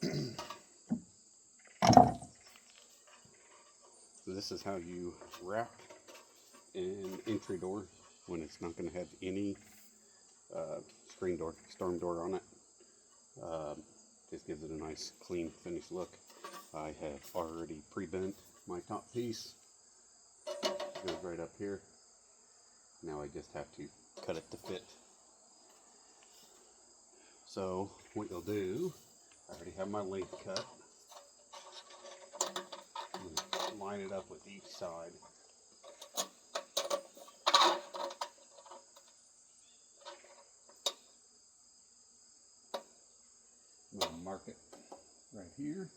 So this is how you wrap an entry door when it's not going to have any screen door, storm door on it. Just gives it a nice clean finished look. I have already pre-bent my top piece. It goes right up here. Now I just have to cut it to fit. So what you'll do, I already have my length cut. Line it up with each side. I'm going to mark it right here.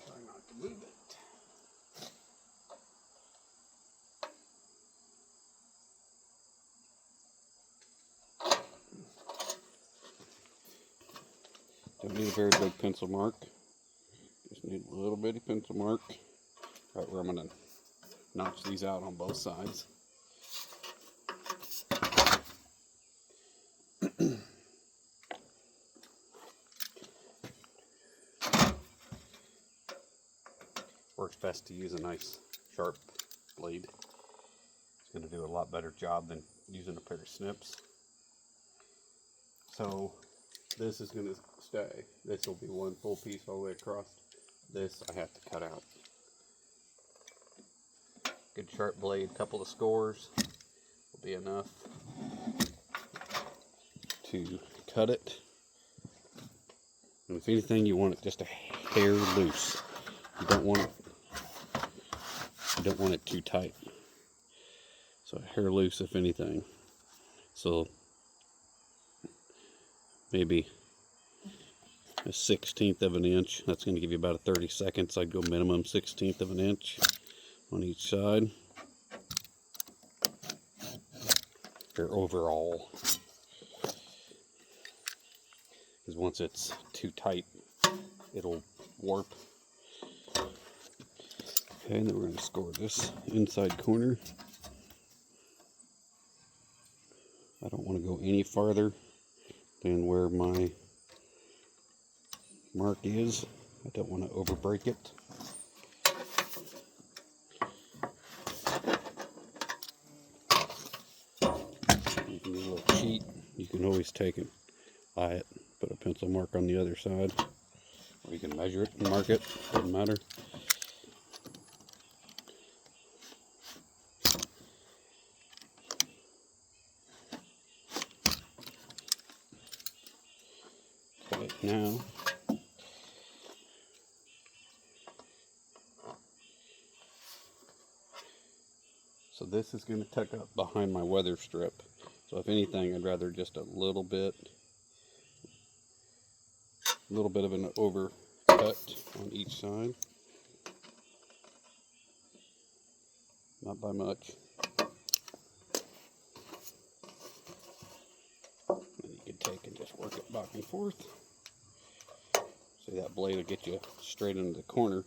Try not to move it. Don't need a very big pencil mark. Just need a little bitty pencil mark. Right where I'm going to notch these out on both sides. Works best to use a nice sharp blade. It's going to do a lot better job than using a pair of snips. So this is going to stay. This will be one full piece all the way across. This I have to cut out. Good sharp blade, couple of scores will be enough to cut it. And if anything, you want it just a hair loose. You don't want it too tight. So hair loose, if anything. So maybe a 1/16 of an inch. That's going to give you about a 30 seconds. I'd go minimum 1/16 of an inch on each side. Or overall. Because once it's too tight, it'll warp. Okay, and then we're going to score this inside corner. I don't want to go any farther than where my mark is. I don't want to overbreak it. You can do a little cheat. You can always take and eye it, put a pencil mark on the other side, or you can measure it and mark it. Doesn't matter. Okay, now so this is going to tuck up behind my weather strip. So if anything, I'd rather just a little bit of an overcut on each side. Not by much. And you can take and just work it back and forth. See, that blade will get you straight into the corner.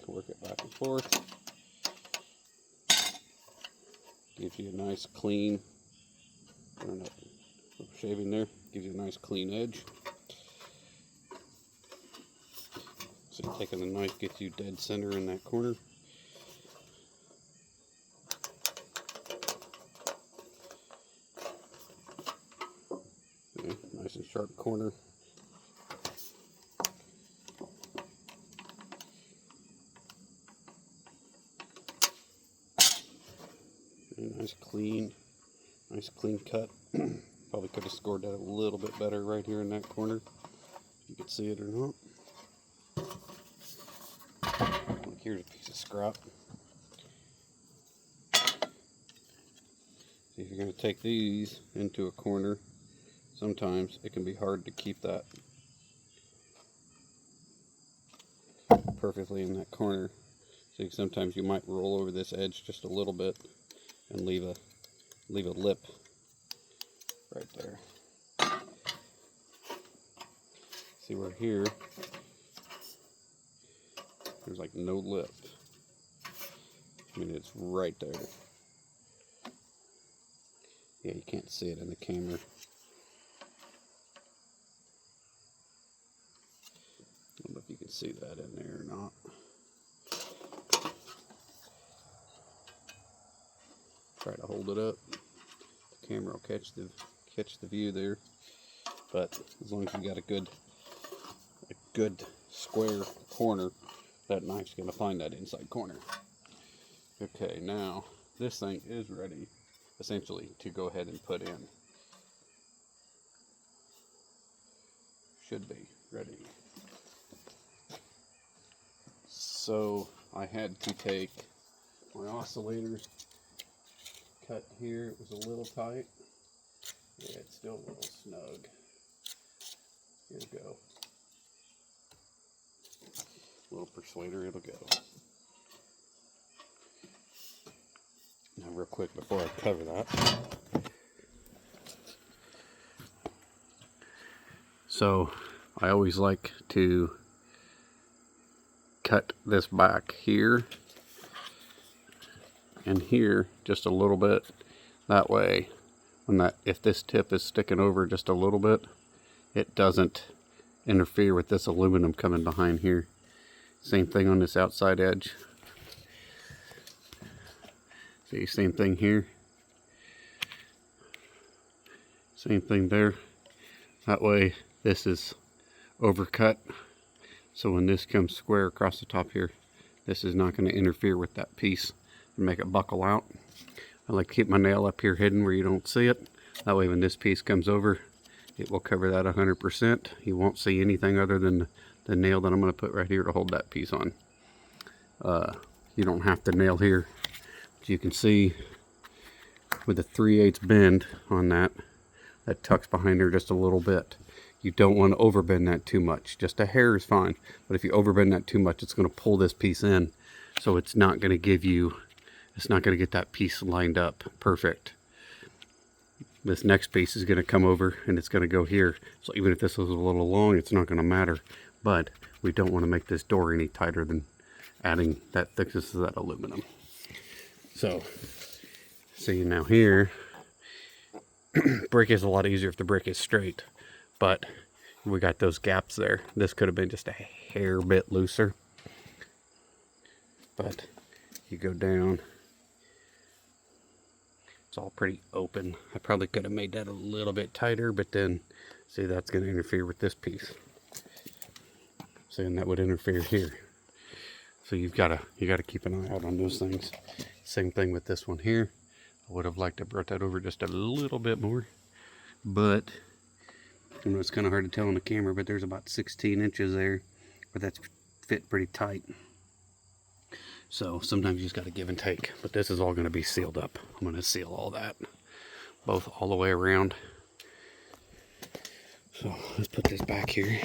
Work it back and forth. Gives you a nice clean, shaving there, gives you a nice clean edge. So taking the knife gets you dead center in that corner. Okay, nice and sharp corner. Nice clean cut. Probably could have scored that a little bit better right here in that corner. If you could see it or not. Like, here's a piece of scrap. See, if you're going to take these into a corner, sometimes it can be hard to keep that perfectly in that corner. So sometimes you might roll over this edge just a little bit and leave a lip right there. See where here, there's like no lip. I mean, it's right there. Yeah, you can't see it in the camera. I don't know if you can see that in there or not. Try to hold it up. The camera will catch the view there. But as long as you got a good square corner, that knife's gonna find that inside corner. Okay, now this thing is ready, essentially, to go ahead and put in. Should be ready. So I had to take my oscillators, cut here. It was a little tight. Yeah, it's still a little snug. Here we go. Little persuader, it'll go. Now real quick before I cover that. So I always like to cut this back here and here just a little bit. That way, if this tip is sticking over just a little bit, it doesn't interfere with this aluminum coming behind here. Same thing on this outside edge. See, same thing here. Same thing there. That way this is overcut. So when this comes square across the top here, this is not going to interfere with that piece and make it buckle out. I like to keep my nail up here hidden where you don't see it. That way when this piece comes over, it will cover that 100%. You won't see anything other than the nail that I'm going to put right here to hold that piece on. You don't have to nail here. But you can see with a 3/8 bend on that tucks behind there just a little bit. You don't want to overbend that too much. Just a hair is fine. But if you overbend that too much, it's going to pull this piece in. So it's not going to get that piece lined up perfect. This next piece is going to come over and it's going to go here. So even if this was a little long, it's not going to matter. But we don't want to make this door any tighter than adding that thickness to that aluminum. So, see now here, brick is a lot easier if the brick is straight. But we got those gaps there. This could have been just a hair bit looser. But you go down, it's all pretty open. I probably could have made that a little bit tighter, but then see, that's going to interfere with this piece. See, and that would interfere here. So you gotta keep an eye out on those things. Same thing with this one here. I would have liked to brought that over just a little bit more, but I know it's kind of hard to tell on the camera, but there's about 16 inches there, but that's fit pretty tight. So sometimes you just got to give and take. But this is all going to be sealed up. I'm going to seal all that, both all the way around. So let's put this back here.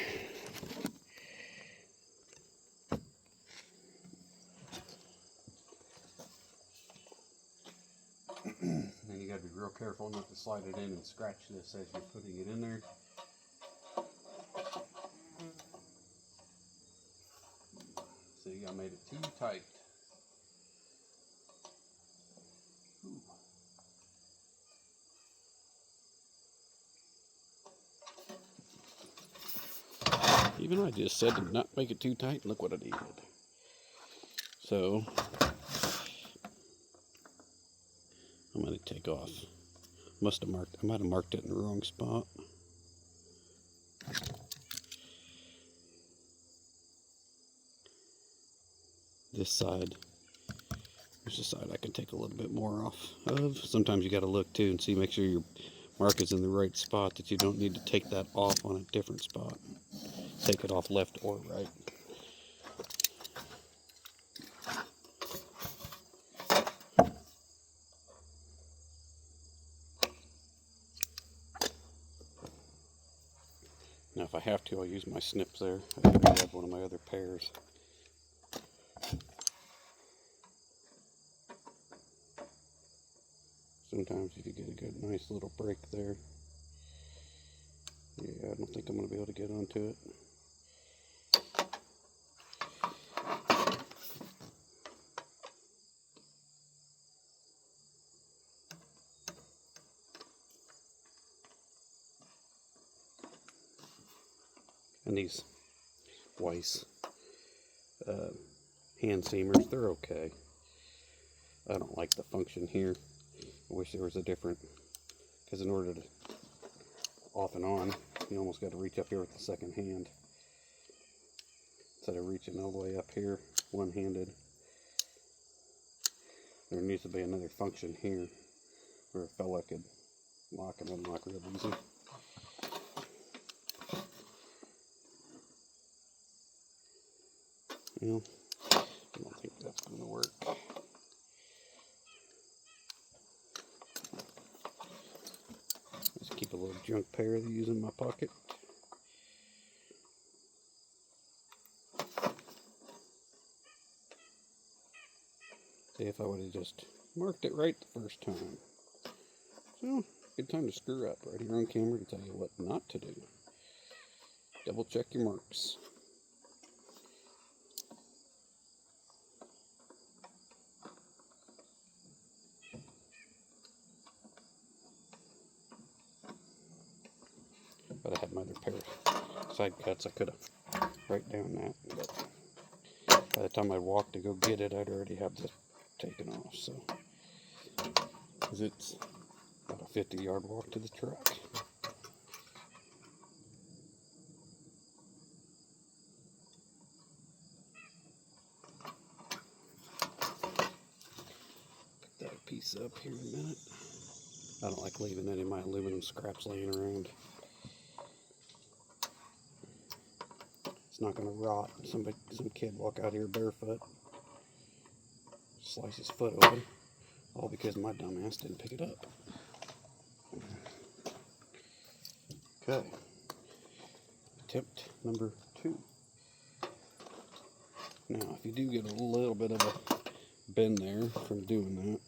And you got to be real careful not to slide it in and scratch this as you're putting it in there. See, I made it too tight. Even I just said to not make it too tight, look what I did. So, I'm going to take off. I might have marked it in the wrong spot. This side, there's a side I can take a little bit more off of. Sometimes you got to look too and see, make sure your mark is in the right spot, that you don't need to take that off on a different spot. Take it off left or right. Now if I have to, I'll use my snips there. I can grab one of my other pairs. Sometimes if you get a good, nice little break there. Yeah, I don't think I'm going to be able to get onto it. And these Weiss hand seamers, they're okay. I don't like the function here. I wish there was a different, because in order to off and on, you almost got to reach up here with the second hand instead of reaching all the way up here one-handed. There needs to be another function here where a fella could lock and unlock real easy. Well, I don't think that's going to work. Just keep a little junk pair of these in my pocket. See, if I would have just marked it right the first time. So, good time to screw up. Right here on camera to tell you what not to do. Double check your marks. If I had my other pair of side cuts, I could have right down that. But by the time I walked to go get it, I'd already have this taken off. So, because it's about a 50-yard walk to the truck. Pick that piece up here in a minute. I don't like leaving any of my aluminum scraps laying around. It's not going to rot. Some kid walk out here barefoot, slice his foot open, all because my dumb ass didn't pick it up. Okay, attempt number 2. Now, if you do get a little bit of a bend there from doing that,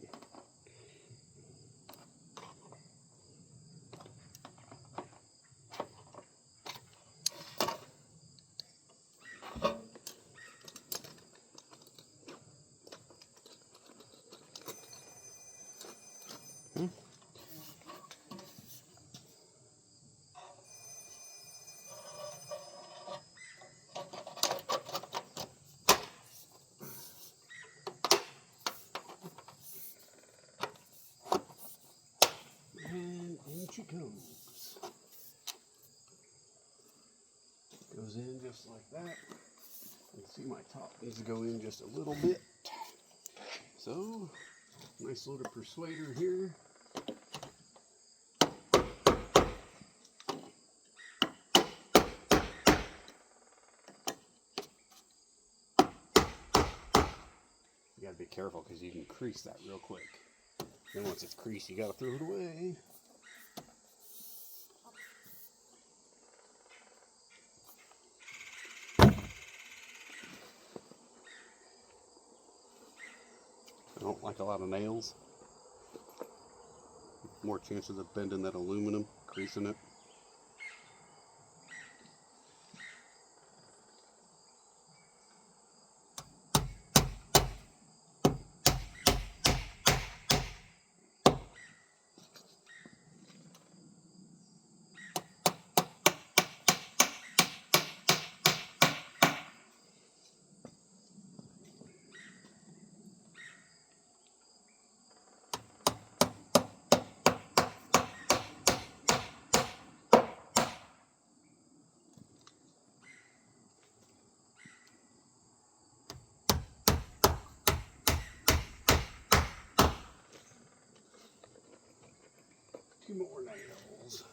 and in she goes. Goes in just like that. You can see my top needs to go in just a little bit. So, nice little persuader here. You gotta be careful because you can crease that real quick. Then once it's creased, you gotta throw it away. I don't like a lot of nails. More chances of bending that aluminum, creasing it. Two more nails.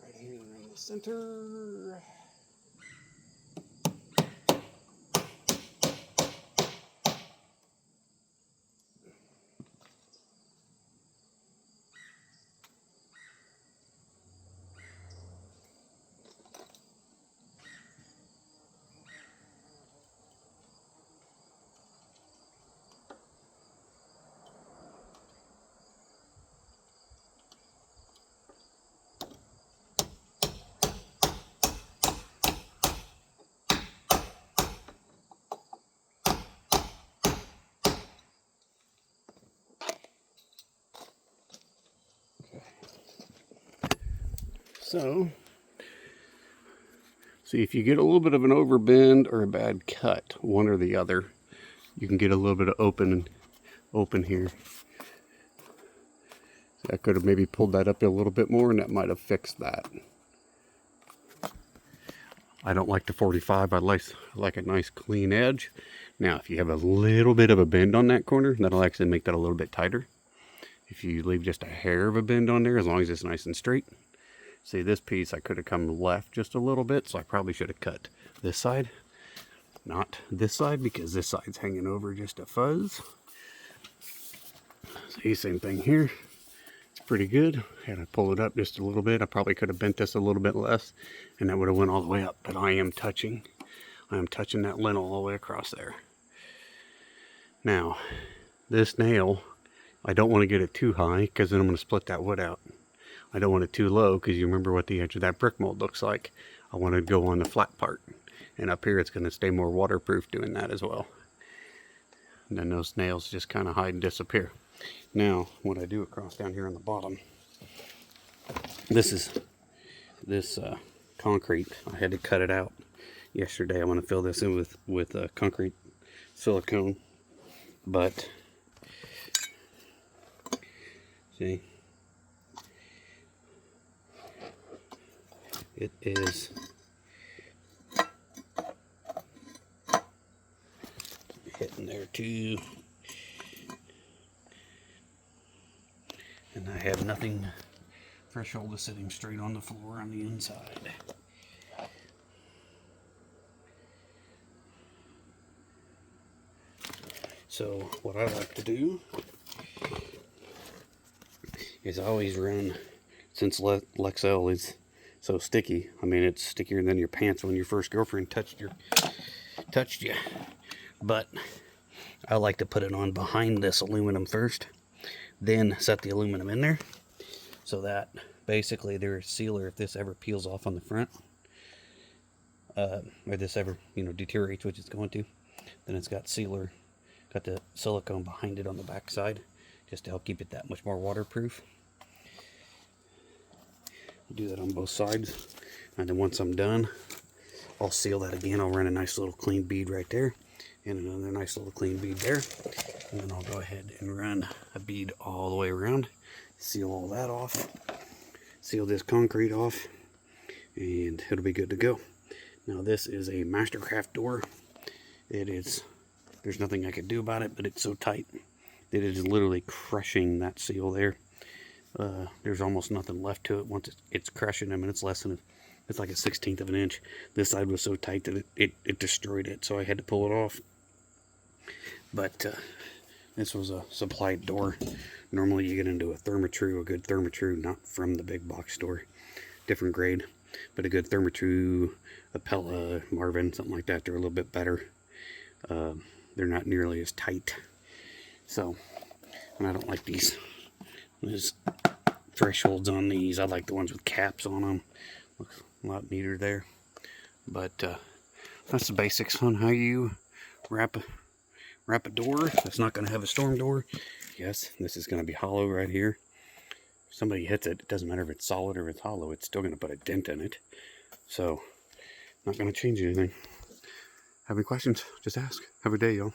Right here in the center. So, see, if you get a little bit of an overbend or a bad cut, one or the other, you can get a little bit of open here. So I could have maybe pulled that up a little bit more, and that might have fixed that. I don't like the 45. I like a nice clean edge. Now, if you have a little bit of a bend on that corner, that'll actually make that a little bit tighter. If you leave just a hair of a bend on there, as long as it's nice and straight. See, this piece I could have come left just a little bit, so I probably should have cut this side, not this side, because this side's hanging over just a fuzz. See, same thing here. It's pretty good. Had to pull it up just a little bit. I probably could have bent this a little bit less, and that would have went all the way up. But I am touching that lintel all the way across there. Now, this nail, I don't want to get it too high, because then I'm going to split that wood out. I don't want it too low, because you remember what the edge of that brick mold looks like. I want to go on the flat part. And up here it's going to stay more waterproof doing that as well. And then those nails just kind of hide and disappear. Now, what I do across down here on the bottom, this concrete. I had to cut it out yesterday. I want to fill this in with concrete silicone. But, see, it is hitting there too, and I have nothing threshold is sitting straight on the floor on the inside. So what I like to do is I always run, since Lexel is so sticky. I mean, it's stickier than your pants when your first girlfriend touched you. But I like to put it on behind this aluminum first, then set the aluminum in there, so that basically there's sealer if this ever peels off on the front, or this ever deteriorates, which it's going to. Then it's got sealer, got the silicone behind it on the back side, just to help keep it that much more waterproof. Do that on both sides, and then once I'm done, I'll seal that again. I'll run a nice little clean bead right there, and another nice little clean bead there, and then I'll go ahead and run a bead all the way around, seal all that off, seal this concrete off, and it'll be good to go. Now, this is a Mastercraft door. There's nothing I could do about it, but it's so tight that it is literally crushing that seal there. There's almost nothing left to it once it's crushing them, and it's like a 1/16 of an inch. This side was so tight that it destroyed it, so I had to pull it off. But this was a supplied door. Normally you get into a Therma-Tru, a good Therma-Tru, not from the big box store, different grade, but a good Therma-Tru, Appella, Marvin, something like that. They're a little bit better. They're not nearly as tight. So, and I don't like these. There's thresholds on these. I like the ones with caps on them. Looks a lot neater there. But that's the basics on how you wrap a door. It's not going to have a storm door. Yes, this is going to be hollow right here. If somebody hits it, it doesn't matter if it's solid or if it's hollow. It's still going to put a dent in it. So, not going to change anything. Have any questions? Just ask. Have a good day, y'all.